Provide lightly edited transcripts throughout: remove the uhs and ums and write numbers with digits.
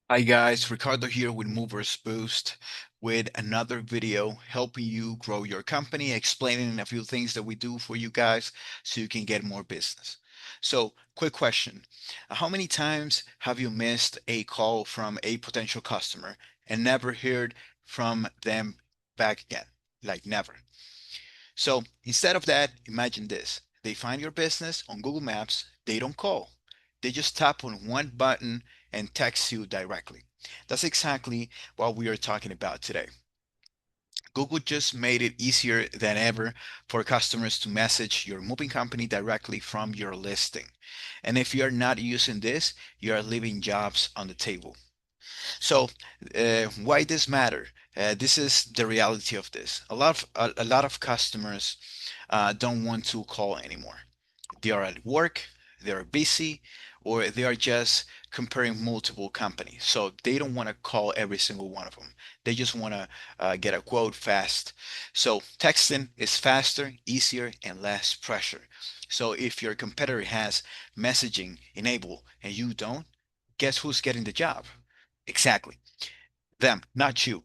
Hi guys, Ricardo here with Movers Boost with another video helping you grow your company, explaining a few things that we do for you guys so you can get more business. So, quick question. How many times have you missed a call from a potential customer and never heard from them back again? Like never. So, instead of that, imagine this. They find your business on Google Maps, they don't call. They just tap on one button and text you directly. That's exactly what we are talking about today. Google just made it easier than ever for customers to message your moving company directly from your listing. And if you're not using this, you are leaving jobs on the table. So, why this matter? This is the reality of this. A lot of customers don't want to call anymore. They are at work, they're busy, or they are just comparing multiple companies. So they don't want to call every single one of them. They just want to get a quote fast. So texting is faster, easier, and less pressure. So if your competitor has messaging enabled and you don't, guess who's getting the job? Exactly. Them, not you.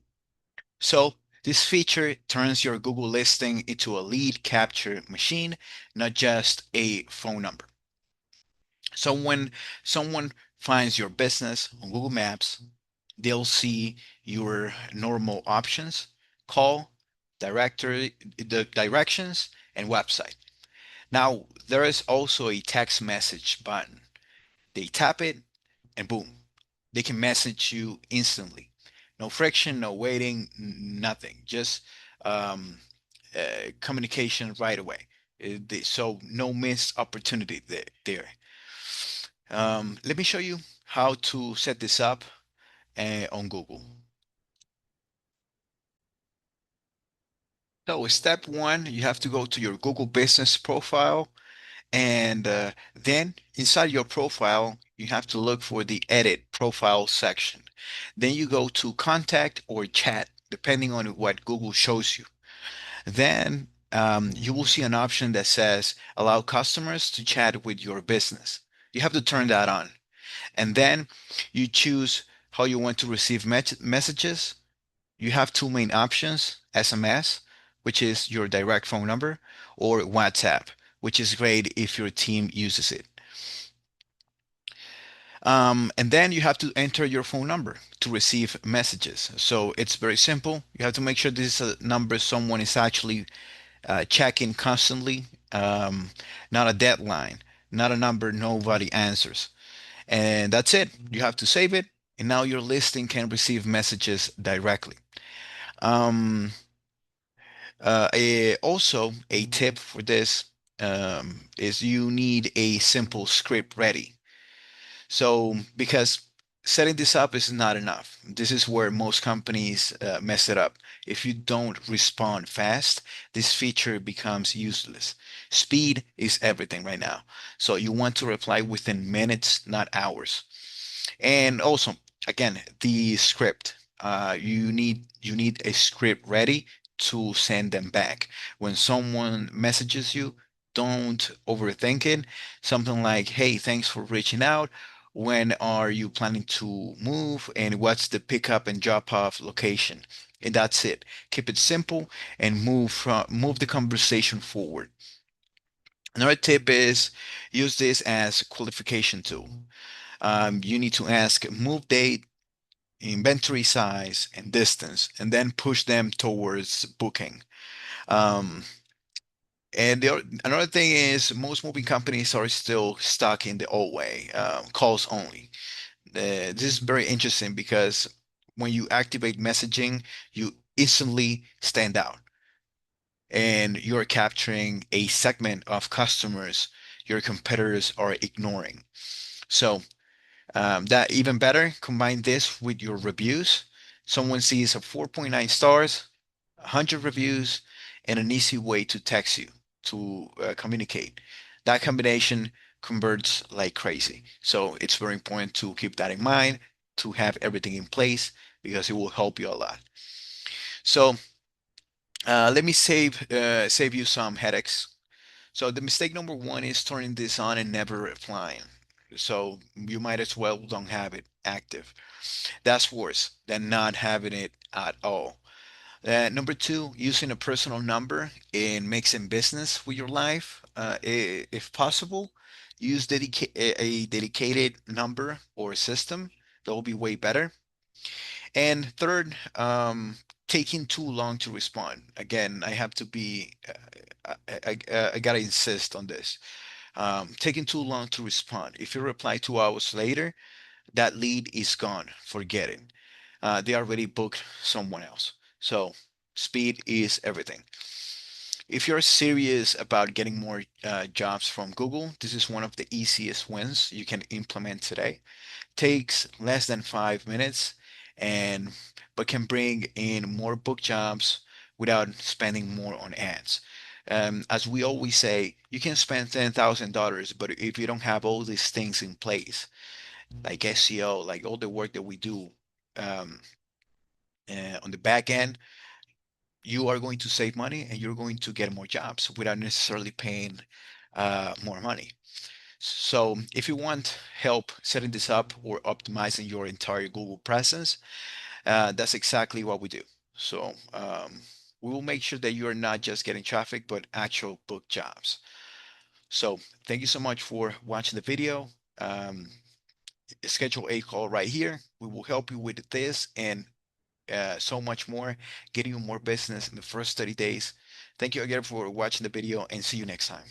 So this feature turns your Google listing into a lead capture machine, not just a phone number. So when someone finds your business on Google Maps, they'll see your normal options, call, directory, the directions, and website. Now, there is also a text message button. They tap it and boom, they can message you instantly. No friction, no waiting, nothing. Just um, communication right away. So no missed opportunity there. Let me show you how to set this up on Google. So step one, you have to go to your Google Business profile, and then inside your profile, you have to look for the Edit Profile section. Then you go to Contact or Chat, depending on what Google shows you. Then you will see an option that says Allow customers to chat with your business. You have to turn that on. And then you choose how you want to receive messages. You have two main options, SMS, which is your direct phone number, or WhatsApp, which is great if your team uses it. And then you have to enter your phone number to receive messages. So it's very simple. You have to make sure this is a number someone is actually checking constantly, not a deadline, not a number nobody answers. And that's it. You have to save it, and now your listing can receive messages directly. Um, Also, a tip for this is you need a simple script ready. So, because setting this up is not enough. This is where most companies mess it up. If you don't respond fast, this feature becomes useless. Speed is everything right now. So you want to reply within minutes, not hours. And also, again, the script. You need a script ready to send them back. When someone messages you, don't overthink it. Something like, "Hey, thanks for reaching out. When are you planning to move? And what's the pickup and drop off location?" And that's it. Keep it simple and move the conversation forward. Another tip is use this as a qualification tool. You need to ask move date, inventory size, and distance, and then push them towards booking. Um, and another thing is most moving companies are still stuck in the old way, calls only. This is very interesting because when you activate messaging, you instantly stand out and you're capturing a segment of customers your competitors are ignoring. So that even better, combine this with your reviews. Someone sees a 4.9 stars, 100 reviews, and an easy way to text you to communicate. That combination converts like crazy. So it's very important to keep that in mind, to have everything in place because it will help you a lot. So let me save you some headaches. So the mistake number one is turning this on and never replying. So you might as well don't have it active. That's worse than not having it at all. Number two, using a personal number in mixing business with your life. If possible, use a dedicated number or system. That will be way better. And third, taking too long to respond. Again, I have to be, I gotta insist on this. Taking too long to respond. If you reply 2 hours later, that lead is gone. Forget it. They already booked someone else. So speed is everything. If you're serious about getting more jobs from Google, this is one of the easiest wins you can implement today. Takes less than 5 minutes and but can bring in more book jobs without spending more on ads. As we always say, you can spend $10,000, but if you don't have all these things in place, like SEO, like all the work that we do um, on the back end, you are going to save money and you're going to get more jobs without necessarily paying more money. So if you want help setting this up or optimizing your entire Google presence, that's exactly what we do. So we will make sure that you're not just getting traffic, but actual book jobs. So thank you so much for watching the video. Um, Schedule a call right here. We will help you with this and so much more, getting you more business in the first 30 days. Thank you again for watching the video and see you next time.